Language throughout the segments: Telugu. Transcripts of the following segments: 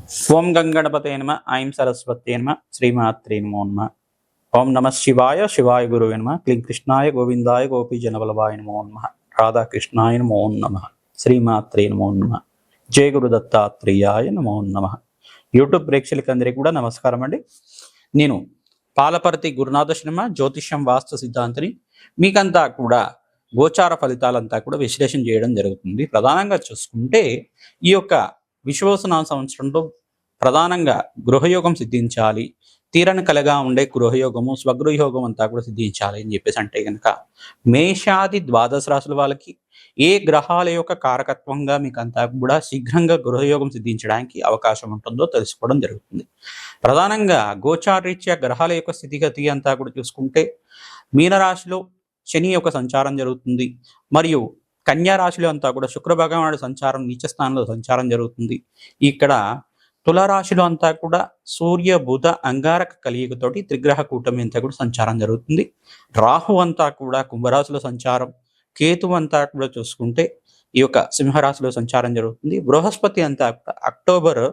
ఓం గంగణపతే నమ ఐం సరస్వతే నమ శ్రీమాత్రే నమో నమ. ఓం నమ శివాయ శివాయ గురువే నమ. క్లీం కృష్ణాయ గోవిందాయ గోపీ జనబలవాయ నమో నమ. రాధాకృష్ణాయ నమో నమ. శ్రీమాత్రే నమో నమ. జయ గురు దత్తాత్రేయాయ నమో నమ. యూట్యూబ్ ప్రేక్షకులందరికీ కూడా నమస్కారం అండి. నేను పాలపర్తి గురునాథ శర్మ, జ్యోతిష్యం వాస్తు సిద్ధాంతిని. మీకంతా కూడా గోచార ఫలితాలంతా కూడా విశ్లేషణ చేయడం జరుగుతుంది. ప్రధానంగా చూసుకుంటే ఈ యొక్క విశ్వవసనామ సంవత్సరంలో ప్రధానంగా గృహయోగం సిద్ధించాలి, తీరని కలగా ఉండే గృహయోగము, స్వగృహయోగం అంతా కూడా సిద్ధించాలి అని చెప్పేసి అంటే కనుక మేషాది ద్వాదశ రాశుల వాళ్ళకి ఏ గ్రహాల యొక్క కారకత్వంగా మీకు అంతా కూడా శీఘ్రంగా గృహయోగం సిద్ధించడానికి అవకాశం ఉంటుందో తెలుసుకోవడం జరుగుతుంది. ప్రధానంగా గోచారరీత్యా గ్రహాల యొక్క స్థితిగతి అంతా కూడా చూసుకుంటే మీనరాశిలో శని యొక్క సంచారం జరుగుతుంది, మరియు కన్యా రాశిలో అంతా కూడా శుక్ర భగవానుడు సంచారం నీచ స్థానంలో సంచారం జరుగుతుంది. ఇక్కడ తులారాశిలో అంతా కూడా సూర్య బుధ అంగారక కలియుగతోటి త్రిగ్రహ కూటమి అంతా కూడా సంచారం జరుగుతుంది. రాహు అంతా కూడా కుంభరాశిలో సంచారం, కేతు అంతా కూడా చూసుకుంటే ఈ యొక్క సింహరాశిలో సంచారం జరుగుతుంది. బృహస్పతి అంతా కూడా అక్టోబర్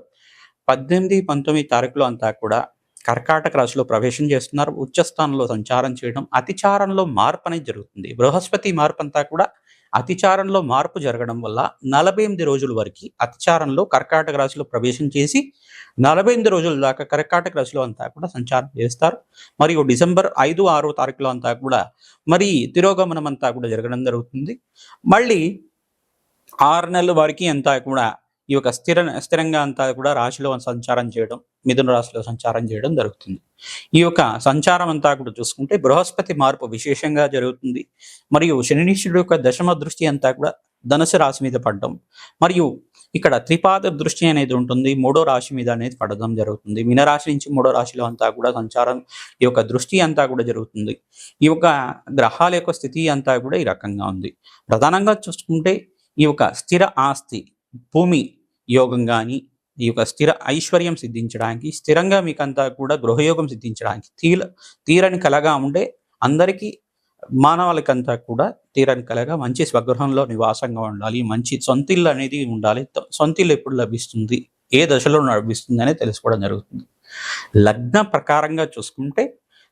18, 19 తారీఖులో అంతా కూడా కర్కాటక రాశిలో ప్రవేశం చేస్తున్నారు. ఉచ్చస్థానంలో సంచారం చేయడం, అతిచారంలో మార్పు అనేది జరుగుతుంది. బృహస్పతి మార్పు అంతా కూడా అతిచారంలో మార్పు జరగడం వల్ల 48 రోజుల వరకు అతిచారంలో కర్కాటక రాశిలో ప్రవేశం చేసి 48 రోజుల దాకా కర్కాటక రాశిలో అంతా కూడా సంచారం చేస్తారు. మరియు డిసెంబర్ 5, 6 తారీఖులో అంతా కూడా మరి తిరోగమనం అంతా కూడా జరగడం జరుగుతుంది. మళ్ళీ 6 నెలల వరకు అంతా కూడా ఈ యొక్క స్థిరంగా అంతా కూడా రాశిలో సంచారం చేయడం, మిథున రాశిలో సంచారం చేయడం జరుగుతుంది. ఈ యొక్క సంచారం అంతా కూడా చూసుకుంటే బృహస్పతి మార్పు విశేషంగా జరుగుతుంది. మరియు శనిశ్వరుడు యొక్క దశమ దృష్టి అంతా కూడా ధనుసు రాశి మీద పడడం, మరియు ఇక్కడ త్రిపాద దృష్టి అనేది ఉంటుంది, 3వ రాశి మీద అనేది పడడం జరుగుతుంది. మీనరాశి నుంచి 3వ రాశిలో అంతా కూడా సంచారం, ఈ యొక్క దృష్టి అంతా కూడా జరుగుతుంది. ఈ యొక్క గ్రహాల యొక్క స్థితి అంతా కూడా ఈ రకంగా ఉంది. ప్రధానంగా చూసుకుంటే ఈ యొక్క స్థిర ఆస్తి, భూమి యోగం కానీ, ఈ యొక్క స్థిర ఐశ్వర్యం సిద్ధించడానికి, స్థిరంగా మీకంతా కూడా గృహయోగం సిద్ధించడానికి, తీరని కలగా ఉండే అందరికీ మానవులకంతా కూడా తీరని కలగా మంచి స్వగృహంలో నివాసంగా ఉండాలి, మంచి సొంతిల్లు అనేది ఉండాలి. సొంతిల్లు ఎప్పుడు లభిస్తుంది, ఏ దశలో లభిస్తుంది అనేది తెలుసుకోవడం జరుగుతుంది. లగ్న ప్రకారంగా చూసుకుంటే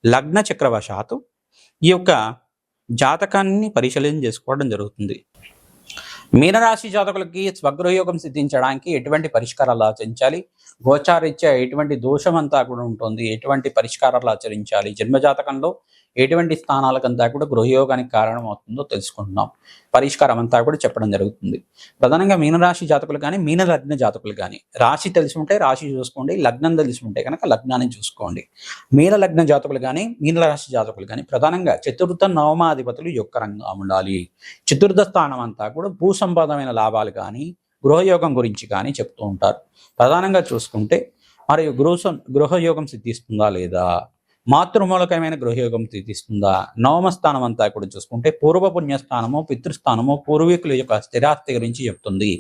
లగ్న చక్రవశాత్తు ఈ యొక్క జాతకాన్ని పరిశీలన చేసుకోవడం జరుగుతుంది. మీనరాశి జాతకులకి స్వగృహయోగం సిద్ధించడానికి ఎటువంటి పరిష్కారాలు ఆచరించాలి, గోచారీత్యా ఎటువంటి దోషం అంతా కూడా ఉంటుంది, ఎటువంటి పరిష్కారాలు ఆచరించాలి, జన్మజాతకంలో ఎటువంటి స్థానాలకంతా కూడా గృహయోగానికి కారణం అవుతుందో తెలుసుకుంటున్నాం. పరిష్కారం అంతా కూడా చెప్పడం జరుగుతుంది. ప్రధానంగా మీనరాశి జాతకులు కానీ, మీన లగ్న జాతకులు కానీ, రాశి తెలిసి ఉంటే రాశి చూసుకోండి, లగ్నం తెలిసి ఉంటే కనుక లగ్నాన్ని చూసుకోండి. మీన లగ్న జాతకులు కానీ, మీనరాశి జాతకులు కానీ ప్రధానంగా చతుర్థ నవమాధిపతులు యొక్కరంగా ఉండాలి. చతుర్థ స్థానం అంతా కూడా భూ సంపాదమైన లాభాలు కానీ, గృహయోగం గురించి కానీ చెప్తూ ఉంటారు. ప్రధానంగా చూసుకుంటే మరియు గృహయోగం సిద్ధిస్తుందా లేదా, మాతృమూలకమైన గృహయోగం సిద్ధిస్తుందా, నవమ స్థానం అంతా కూడా చూసుకుంటే పూర్వపుణ్యస్థానము, పితృస్థానము, పూర్వీకుల యొక్క స్థిరాస్తి గురించి చెప్తుంది.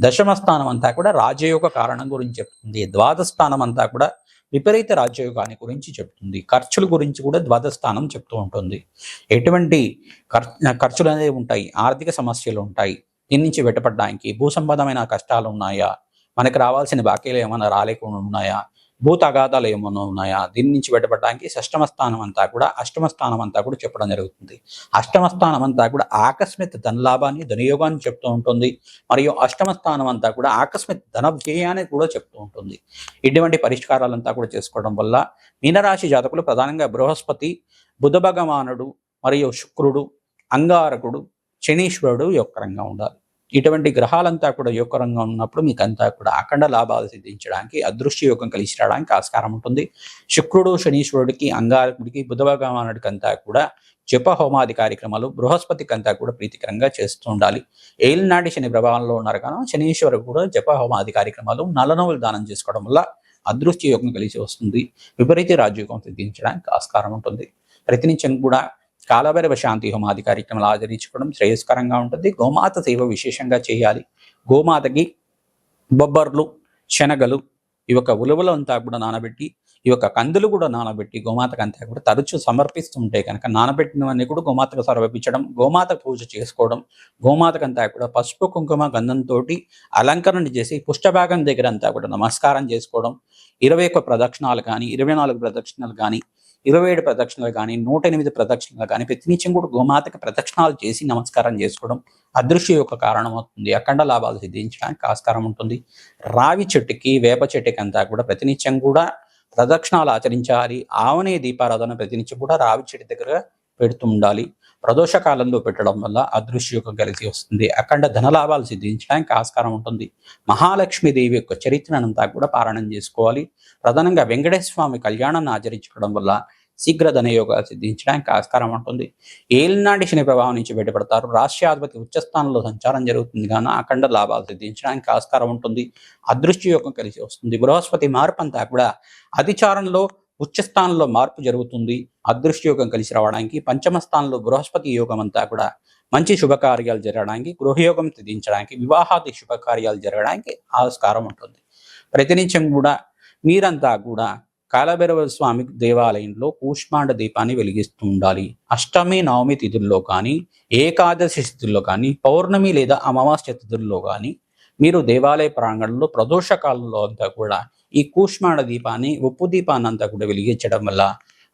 దశమ స్థానం అంతా కూడా రాజయోగ కారణం గురించి చెప్తుంది. ద్వాదశ స్థానం అంతా కూడా విపరీత రాజ్యయోగాన్ని గురించి చెప్తుంది. ఖర్చుల గురించి కూడా ద్వాదశ స్థానం చెప్తూ ఉంటుంది. ఎటువంటి ఖర్చులు అనేవి ఉంటాయి, ఆర్థిక సమస్యలు ఉంటాయి, దీని నుంచి బయటపడడానికి భూ సంబంధమైన కష్టాలు ఉన్నాయా, మనకు రావాల్సిన బాకీలు ఏమైనా రాలేకుండా ఉన్నాయా, భూ తగాదాలు ఏమైనా ఉన్నాయా, దీని నుంచి బయటపడడానికి షష్టమ స్థానం అంతా కూడా, అష్టమ స్థానం అంతా కూడా చెప్పడం జరుగుతుంది. అష్టమ స్థానం అంతా కూడా ఆకస్మిక ధనలాభాన్ని, ధనయోగాన్ని చెప్తూ ఉంటుంది. మరియు అష్టమ స్థానం అంతా కూడా ఆకస్మిక ధన వ్యయాన్ని కూడా చెప్తూ ఉంటుంది. ఇటువంటి పరిష్కారాలంతా కూడా చేసుకోవడం వల్ల మీనరాశి జాతకులు ప్రధానంగా బృహస్పతి, బుధ భగవానుడు, మరియు శుక్రుడు, అంగారకుడు, శనీశ్వరుడు యొక్కరంగా ఉండాలి. ఇటువంటి గ్రహాలంతా కూడా యోగకరంగా ఉన్నప్పుడు మీకు అంతా కూడా అఖండ లాభాలు సిద్ధించడానికి, అదృశ్య యోగం కలిసి రావడానికి ఆస్కారం ఉంటుంది. శుక్రుడు, శనీశ్వరుడికి, అంగారకుడికి, బుధ భగవానుడికి అంతా కూడా జప హోమాది కార్యక్రమాలు, బృహస్పతికి అంతా కూడా ప్రీతికరంగా చేస్తూ ఉండాలి. ఏలినాటి శని ప్రభావంలో ఉన్నారు కానీ శనీశ్వరుడు కూడా జప హోమాది కార్యక్రమాలు, నల్లనవులు దానం చేసుకోవడం వల్ల అదృశ్య యోగం కలిసి వస్తుంది. విపరీత రాజయోగం సిద్ధించడానికి ఆస్కారం ఉంటుంది. ప్రతినిత్యం కూడా కాలభైరవ శాంతి హోమాది కార్యక్రమాలు ఆచరించుకోవడం శ్రేయస్కరంగా ఉంటుంది. గోమాత సేవ విశేషంగా చేయాలి. గోమాతకి బొబ్బర్లు, శనగలు, ఈ యొక్క ఉలువలు అంతా కూడా నానబెట్టి, ఈ యొక్క కందులు కూడా నానబెట్టి గోమాతకు అంతా కూడా తరచూ సమర్పిస్తుంటే కనుక నానబెట్టినవన్నీ కూడా గోమాతకు సమర్పించడం, గోమాత పూజ చేసుకోవడం, గోమాతకు అంతా కూడా పసుపు కుంకుమ గంధంతో అలంకరణ చేసి పుష్టభాగం దగ్గర అంతా కూడా నమస్కారం చేసుకోవడం, 21 ప్రదక్షిణాలు కానీ, 24 ప్రదక్షిణాలు కానీ, 27 ప్రదక్షిణలు కానీ, 108 ప్రదక్షిణలు కానీ ప్రతినిత్యం కూడా గోమాతకి ప్రదక్షిణాలు చేసి నమస్కారం చేసుకోవడం అదృశ్య యొక్క కారణం అవుతుంది. అఖండ లాభాలు సిద్ధించడానికి ఆస్కారం ఉంటుంది. రావి చెట్టుకి, వేప చెట్టుకి అంతా కూడా ప్రతినిత్యం కూడా ప్రదక్షిణాలు ఆచరించాలి. ఆవనే దీపారాధన ప్రతినిత్యం కూడా రావి చెట్టు దగ్గర పెడుతూ ఉండాలి. ప్రదోష కాలంలో పెట్టడం వల్ల అదృశ్య యొక్క కలిసి వస్తుంది. అఖండ ధనలాభాలు సిద్ధించడానికి ఆస్కారం ఉంటుంది. మహాలక్ష్మీదేవి యొక్క చరిత్రనంతా కూడా పారాయణం చేసుకోవాలి. ప్రధానంగా వెంకటేశ్వర స్వామి కళ్యాణాన్ని ఆచరించుకోవడం వల్ల శీఘ్ర ధనయోగాలు సిద్ధించడానికి ఆస్కారం ఉంటుంది. ఏలినాటి శని ప్రభావం నుంచి బయటపడతారు. రాష్ట్రాధిపతి ఉచ్చస్థానంలో సంచారం జరుగుతుంది గాన అఖండ లాభాలు సిద్ధించడానికి ఆస్కారం ఉంటుంది. అదృష్టి యోగం కలిసి వస్తుంది. బృహస్పతి మార్పు అంతా కూడా అతిచారంలో ఉచ్చస్థానంలో మార్పు జరుగుతుంది. అదృష్టి యోగం కలిసి రావడానికి పంచమ స్థానంలో బృహస్పతి యోగం అంతా కూడా మంచి శుభకార్యాలు జరగడానికి, గృహయోగం సిద్ధించడానికి, వివాహాది శుభకార్యాలు జరగడానికి ఆస్కారం ఉంటుంది. ప్రతినిత్యం కూడా మీరంతా కూడా కాలభైరవ స్వామి దేవాలయంలో కూష్మాండ దీపాన్ని వెలిగిస్తూ ఉండాలి. అష్టమి నవమి తిథుల్లో కానీ, ఏకాదశి తిథుల్లో కానీ, పౌర్ణమి లేదా అమావాస్య తిథుల్లో కానీ మీరు దేవాలయ ప్రాంగణంలో ప్రదోష కాలంలో అంతా కూడా ఈ కూష్మాండ దీపాన్ని, ఉప్పు దీపాన్ని అంతా కూడా వెలిగించడం వల్ల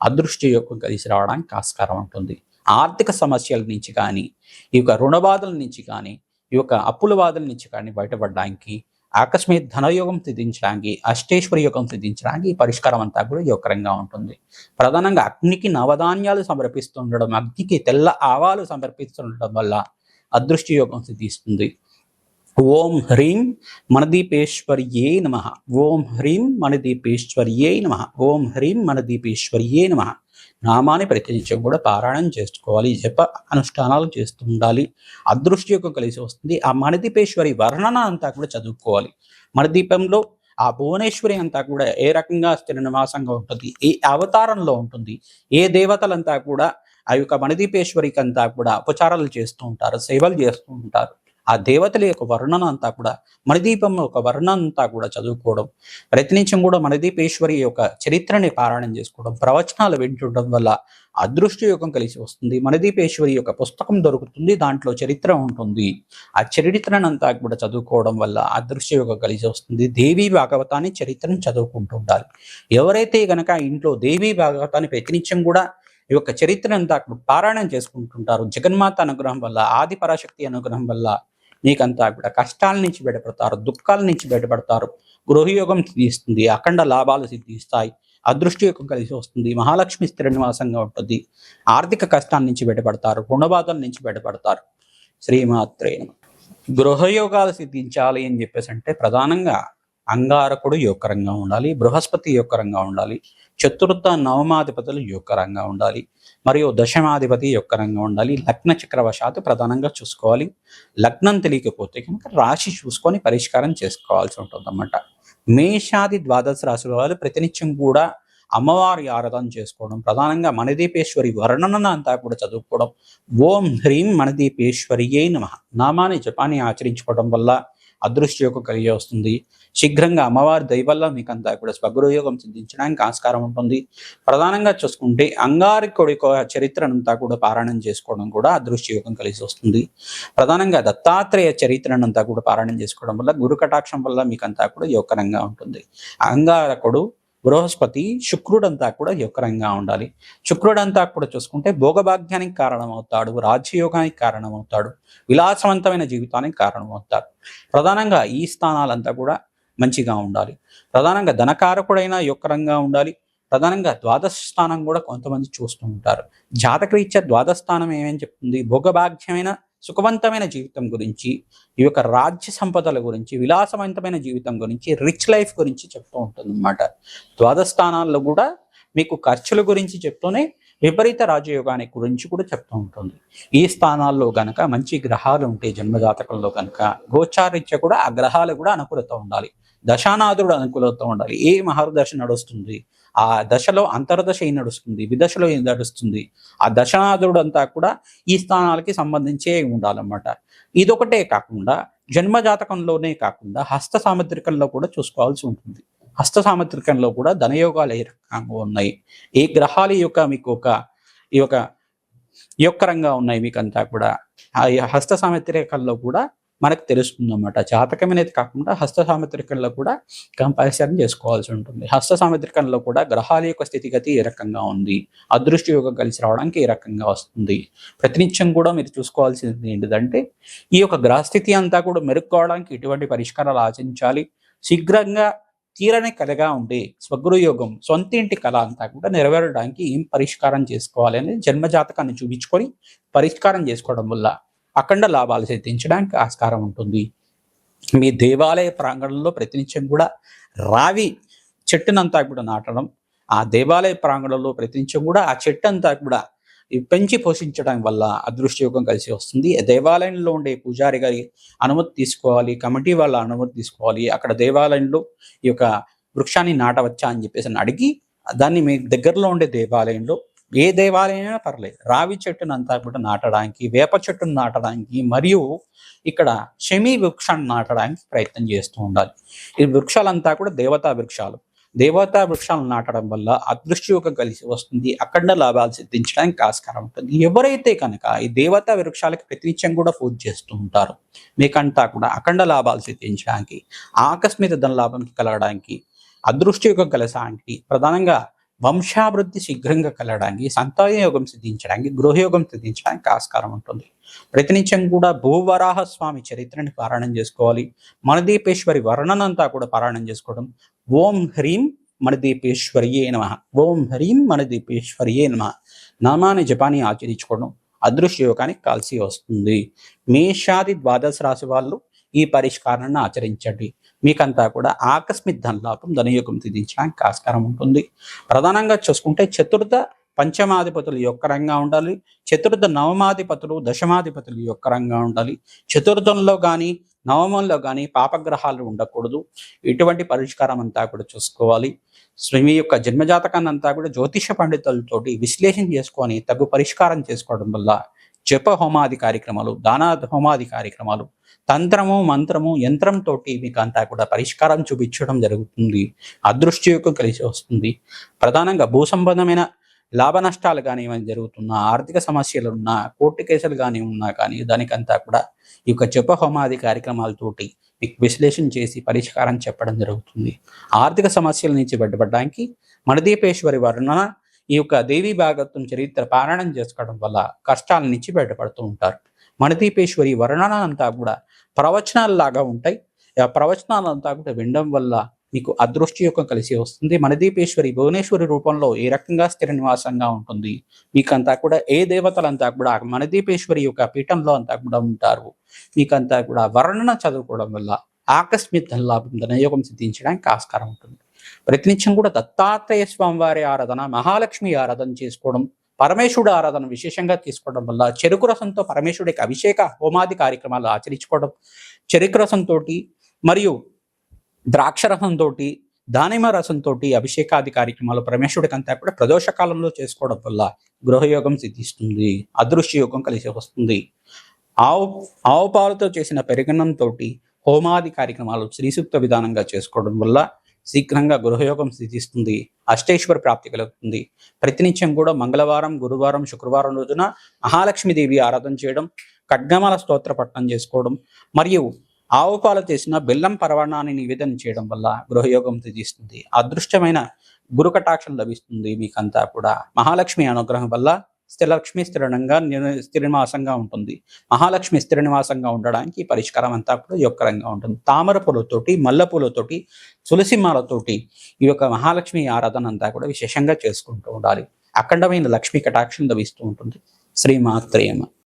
అదృష్టి యోగం కలిసి రావడానికి ఆస్కారం ఉంటుంది. ఆర్థిక సమస్యల నుంచి కానీ, ఈ యొక్క రుణ బాధల నుంచి కానీ, ఈ యొక్క అప్పుల బాధల నుంచి కానీ బయటపడడానికి, ఆకస్మిక ధనయోగం సిద్ధించడానికి, అష్టేశ్వరి యోగం సిద్ధించడానికి ఈ పరిష్కారం అంతా కూడా యోగకరంగా ఉంటుంది. ప్రధానంగా అగ్నికి నవధాన్యాలు సమర్పిస్తుండడం, అగ్నికి తెల్ల ఆవాలు సమర్పిస్తుండడం వల్ల అదృష్టి యోగం సిద్ధిస్తుంది. ఓం హ్రీం మనదీపేశ్వర్యే నమః. ఓం హ్రీం మనదీపేశ్వర్యే నమః. ఓం హ్రీం మనదీపేశ్వర్యే నమః నామాన్ని ప్రతినిత్యం కూడా పారాయణం చేసుకోవాలి. జప అనుష్ఠానాలు చేస్తూ ఉండాలి. అదృష్టి యోగం కలిసి వస్తుంది. ఆ మణదీపేశ్వరి వర్ణన అంతా కూడా చదువుకోవాలి. మణదీపంలో ఆ భువనేశ్వరి అంతా కూడా ఏ రకంగా స్థిర నివాసంగా ఉంటుంది, ఏ అవతారంలో ఉంటుంది, ఏ దేవతలంతా కూడా ఆ యొక్క మణదీపేశ్వరికి అంతా కూడా ఉపచారాలు చేస్తూ ఉంటారు, సేవలు చేస్తూ ఉంటారు. ఆ దేవతల యొక్క వర్ణన అంతా కూడా, మణిదీపం యొక్క వర్ణన అంతా కూడా చదువుకోవడం, ప్రతినిత్యం కూడా మణిదీపేశ్వరి యొక్క చరిత్రని పారాయణం చేసుకోవడం, ప్రవచనాలు వింటుండడం వల్ల అదృష్టి యోగం కలిసి వస్తుంది. మణిదీపేశ్వరి యొక్క పుస్తకం దొరుకుతుంది, దాంట్లో చరిత్ర ఉంటుంది. ఆ చరిత్రనంతా కూడా చదువుకోవడం వల్ల అదృష్టి యోగం కలిసి వస్తుంది. దేవీ భాగవతాన్ని చరిత్రను చదువుకుంటూ ఉండాలి. ఎవరైతే గనక ఇంట్లో దేవీ భాగవతాన్ని ప్రతినిత్యం కూడా ఈ యొక్క చరిత్ర అంతా పారాయణం చేసుకుంటుంటారు, జగన్మాత అనుగ్రహం వల్ల, ఆది పరాశక్తి అనుగ్రహం వల్ల నీకంతా కూడా కష్టాల నుంచి బయటపడతారు, దుఃఖాల నుంచి బయటపడతారు. గృహయోగం సిద్ధిస్తుంది. అఖండ లాభాలు సిద్ధిస్తాయి. అదృష్టి యోగం కలిసి వస్తుంది. మహాలక్ష్మి స్థిర నివాసంగా ఉంటుంది. ఆర్థిక కష్టాల నుంచి బయటపడతారు, రుణబాధల నుంచి బయటపడతారు. శ్రీమాత్రే నమః. గృహయోగాలు సిద్ధించాలి అని చెప్పేసి అంటే ప్రధానంగా అంగారకుడు యోగకరంగా ఉండాలి, బృహస్పతి యోగకరంగా ఉండాలి, చతుర్థ నవమాధిపతులు యోగకరంగా ఉండాలి, మరియు దశమాధిపతి యోగకరంగా ఉండాలి. లగ్న చక్రవశాత్తు ప్రధానంగా చూసుకోవాలి. లగ్నం తెలియకపోతే కనుక రాశి చూసుకొని పరిష్కారం చేసుకోవాల్సి ఉంటుంది అన్నమాట. మేషాది ద్వాదశ రాశుల వాళ్ళు ప్రతినిత్యం కూడా అమ్మవారి ఆరాధన చేసుకోవడం, ప్రధానంగా మణిదీపేశ్వరి వర్ణన అంతా కూడా చదువుకోవడం, ఓం హ్రీం మణిదీపేశ్వరియే నమః నామాన్ని జపాన్ని ఆచరించుకోవడం వల్ల అదృష్టి యోగం కలిగి వస్తుంది. శీఘ్రంగా అమ్మవారి దయ వల్ల మీకు అంతా కూడా స్వగృహయోగం సిద్ధించడానికి ఆస్కారం ఉంటుంది. ప్రధానంగా చూసుకుంటే అంగారకుడి చరిత్రనంతా కూడా పారాయణం చేసుకోవడం కూడా అదృష్టి యోగం కలిసి వస్తుంది. ప్రధానంగా దత్తాత్రేయ చరిత్రనంతా కూడా పారాయణం చేసుకోవడం వల్ల గురు కటాక్షం వల్ల మీకు అంతా కూడా యోగకరంగా ఉంటుంది. అంగారకుడు, బృహస్పతి, శుక్రుడంతా కూడా యోగకరంగా ఉండాలి. శుక్రుడంతా కూడా చూసుకుంటే భోగభాగ్యానికి కారణమవుతాడు, రాజ్యయోగానికి కారణమవుతాడు, విలాసవంతమైన జీవితానికి కారణమవుతాడు. ప్రధానంగా ఈ స్థానాలంతా కూడా మంచిగా ఉండాలి. ప్రధానంగా ధనకారకుడైన యోగకరంగా ఉండాలి. ప్రధానంగా ద్వాదశ స్థానం కూడా కొంతమంది చూస్తూ ఉంటారు. జాతకరీత్యా ద్వాదశ స్థానం ఏమని చెప్తుంది? భోగభాగ్యమైన సుఖవంతమైన జీవితం గురించి, ఈ యొక్క రాజ్య సంపదల గురించి, విలాసవంతమైన జీవితం గురించి, రిచ్ లైఫ్ గురించి చెప్తూ ఉంటుంది అన్నమాట. ద్వాదశ స్థానాల్లో కూడా మీకు ఖర్చుల గురించి చెప్తూనే విపరీత రాజయోగానికి గురించి కూడా చెప్తూ ఉంటుంది. ఈ స్థానాల్లో గనక మంచి గ్రహాలు ఉంటే జన్మజాతకంలో కనుక గోచారీత్య కూడా ఆ గ్రహాలు కూడా అనుకూలత ఉండాలి. దశానాథుడు అనుకూలత ఉండాలి. ఏ మహర్దశ నడుస్తుంది, ఆ దశలో అంతర్దశ ఏం నడుస్తుంది, విదశలో ఏం నడుస్తుంది, ఆ దశనాథుడు అంతా కూడా ఈ స్థానాలకి సంబంధించే ఉండాలన్నమాట. ఇదొకటే కాకుండా జన్మజాతకంలోనే కాకుండా హస్త సాముద్రికంలో కూడా చూసుకోవాల్సి ఉంటుంది. హస్త సాముద్రికంలో కూడా ధనయోగాలు ఏ రకంగా ఉన్నాయి, ఏ గ్రహాలు ఈ యొక్క యొక్కరంగా ఉన్నాయి మీకంతా కూడా ఆ హస్త సాముద్రికంలో కూడా మనకు తెలుస్తుంది అన్నమాట. జాతకం అనేది కాకుండా హస్త సాముద్రికంలో కూడా కంపారిజన్ చేసుకోవాల్సి ఉంటుంది. హస్త సాముద్రికంలో కూడా గ్రహాల యొక్క స్థితిగతి ఏ రకంగా ఉంది, అదృష్టి యోగం కలిసి రావడానికి ఏ రకంగా వస్తుంది, ప్రతినిత్యం కూడా మీరు చూసుకోవాల్సింది ఏంటిదంటే ఈ యొక్క గ్రహస్థితి అంతా కూడా మెరుక్కోవడానికి ఎటువంటి పరిష్కారాలు ఆచరించాలి, శీఘ్రంగా తీరని కలగా ఉండే స్వగృహయోగం సొంత ఇంటి కళ అంతా కూడా నెరవేరడానికి ఏం పరిష్కారం చేసుకోవాలి అనేది జన్మజాతకాన్ని చూపించుకొని పరిష్కారం చేసుకోవడం వల్ల అఖండ లాభాలు సిద్ధించడానికి ఆస్కారం ఉంటుంది. మీ దేవాలయ ప్రాంగణంలో ప్రతినిత్యం కూడా రావి చెట్టునంతా కూడా నాటడం, ఆ దేవాలయ ప్రాంగణంలో ప్రతినిత్యం కూడా ఆ చెట్టు అంతా కూడా పెంచి పోషించడం వల్ల అదృష్టయోగం కలిసి వస్తుంది. దేవాలయంలో ఉండే పూజారి గారి అనుమతి తీసుకోవాలి, కమిటీ వాళ్ళ అనుమతి తీసుకోవాలి. అక్కడ దేవాలయంలో ఈ యొక్క వృక్షాన్ని నాటవచ్చా అని చెప్పేసి అడిగి దాన్ని మీ దగ్గరలో ఉండే దేవాలయంలో, ఏ దేవాలయమైనా పర్లేదు, రావి చెట్టును అంతా కూడా నాటడానికి, వేప చెట్టును నాటడానికి మరియు ఇక్కడ శమీ వృక్షాన్ని నాటడానికి ప్రయత్నం చేస్తూ ఉండాలి. ఈ వృక్షాలంతా కూడా దేవతా వృక్షాలు. దేవతా వృక్షాలను నాటడం వల్ల అదృష్టయోగం కలిసి వస్తుంది, అఖండ లాభాలు సిద్ధించడానికి ఆస్కారం ఉంటుంది. ఎవరైతే కనుక ఈ దేవతా వృక్షాలకి ప్రతినిత్యం కూడా పూజ చేస్తూ ఉంటారో మీకంతా కూడా అఖండ లాభాలు సిద్ధించడానికి, ఆకస్మిక ధన లాభం కలగడానికి, అదృష్టయోగం కలగడానికి, ప్రధానంగా వంశాభివృద్ధి శీఘ్రంగా కలగడానికి, సంతాన యోగం సిద్ధించడానికి, గృహయోగం సిద్ధించడానికి ఆస్కారం ఉంటుంది. ప్రతినిత్యం కూడా భూవరాహ స్వామి చరిత్రని పారాయణం చేసుకోవాలి. మణదీపేశ్వరి వర్ణనంతా కూడా పారాయణం చేసుకోవడం. ఓం హ్రీం మణదీపేశ్వరియే నమః, ఓం హ్రీం మణదీపేశ్వరియే నమః నామాన్ని జపాన్ని ఆచరించుకోవడం అదృశ్య యోగానికి కలిసి వస్తుంది. మేషాది ద్వాదశ రాశి వాళ్ళు ఈ పరిష్కారాన్ని ఆచరించండి. మీకంతా కూడా ఆకస్మిక ధనలాభం, ధనయోగం సిద్ధించడానికి ఆస్కారం ఉంటుంది. ప్రధానంగా చూసుకుంటే చతుర్థ పంచమాధిపతులు యొక్కరంగా ఉండాలి, చతుర్థ నవమాధిపతులు దశమాధిపతులు యొక్కరంగా ఉండాలి. చతుర్థంలో కానీ నవమంలో కానీ పాపగ్రహాలు ఉండకూడదు. ఇటువంటి పరిష్కారం అంతా కూడా చూసుకోవాలి. మీ యొక్క జన్మజాతకాన్ని అంతా కూడా జ్యోతిష పండితులతోటి విశ్లేషణ చేసుకొని తగు పరిష్కారం చేసుకోవడం వల్ల జప హోమాది కార్యక్రమాలు, దాన హోమాది కార్యక్రమాలు, తంత్రము మంత్రము యంత్రంతో మీకు అంతా కూడా పరిష్కారం చూపించడం జరుగుతుంది. అదృష్టయోగం కలిసి వస్తుంది. ప్రధానంగా భూ సంబంధమైన లాభ నష్టాలు కానీ ఏమైనా జరుగుతున్నా, ఆర్థిక సమస్యలు ఉన్నా, కోర్టు కేసులు కానీ ఉన్నా కానీ దానికంతా కూడా ఈ యొక్క జప హోమాది కార్యక్రమాలతోటి మీకు విశ్లేషణ చేసి పరిష్కారం చెప్పడం జరుగుతుంది. ఆర్థిక సమస్యల నుంచి బయటపడడానికి మణదీపేశ్వరి వర్ణన, ఈ యొక్క దేవీ భాగవతం చరిత్ర పారాయణం చేసుకోవడం వల్ల కష్టాల నుంచి బయటపడుతూ ఉంటారు. మణదీపేశ్వరి వర్ణన అంతా కూడా ప్రవచనాలలాగా ఉంటాయి. ఆ ప్రవచనాలంతా కూడా వినడం వల్ల మీకు అదృష్టయోగం కలిసి వస్తుంది. మణదీపేశ్వరి భువనేశ్వరి రూపంలో ఏ రకంగా స్థిర నివాసంగా ఉంటుంది, మీకంతా కూడా ఏ దేవతలంతా కూడా మణదీపేశ్వరి యొక్క పీఠంలో అంతా కూడా ఉంటారు. మీకంతా కూడా వర్ణన చదువుకోవడం వల్ల ఆకస్మిక ధనలాభం, ధనయోగం సిద్ధించడానికి ఆస్కారం ఉంటుంది. ప్రతినిత్యం కూడా దత్తాత్రేయ స్వామి వారి ఆరాధన, మహాలక్ష్మి ఆరాధన చేసుకోవడం, పరమేశ్వరుడు ఆరాధన విశేషంగా తీసుకోవడం వల్ల చెరుకు రసంతో పరమేశ్వరుడికి అభిషేక హోమాది కార్యక్రమాలు ఆచరించుకోవడం, చెరుకు రసంతో మరియు ద్రాక్ష రసంతో, దానిమ్మ రసంతో అభిషేకాది కార్యక్రమాలు పరమేశ్వరుడికి అంతా కూడా ప్రదోష కాలంలో చేసుకోవడం వల్ల గృహయోగం సిద్ధిస్తుంది, అదృష్టయోగం కలిసి వస్తుంది. ఆవు పాలతో చేసిన పెరుగన్నంతో హోమాది కార్యక్రమాలు శ్రీసూక్త విధానంగా చేసుకోవడం వల్ల శీఘ్రంగా గృహయోగం సిద్ధిస్తుంది, అష్టేశ్వర ప్రాప్తి కలుగుతుంది. ప్రతినిత్యం కూడా మంగళవారం, గురువారం, శుక్రవారం రోజున మహాలక్ష్మీదేవి ఆరాధన చేయడం, ఖడ్గమాల స్తోత్ర పఠనం చేసుకోవడం మరియు ఆవు పాలు చేసిన బెల్లం పరవాణాన్ని నివేదన చేయడం వల్ల గృహయోగం సిద్ధిస్తుంది, అదృష్టమైన గురు కటాక్షం లభిస్తుంది. మీకంతా కూడా మహాలక్ష్మి అనుగ్రహం వల్ల స్థిరలక్ష్మి స్థిర నివాసంగా ఉంటుంది. మహాలక్ష్మి స్థిర నివాసంగా ఉండడానికి పరిష్కారం అంతా కూడా యొక్కరంగా ఉంటుంది. తామర పూలతోటి, మల్లె పూలతోటి, తులసి మాలతోటి ఈ యొక్క మహాలక్ష్మి ఆరాధన అంతా కూడా విశేషంగా చేసుకుంటూ ఉండాలి. అఖండమైన లక్ష్మీ కటాక్షం లభిస్తూ ఉంటుంది. శ్రీమాత్రేమ.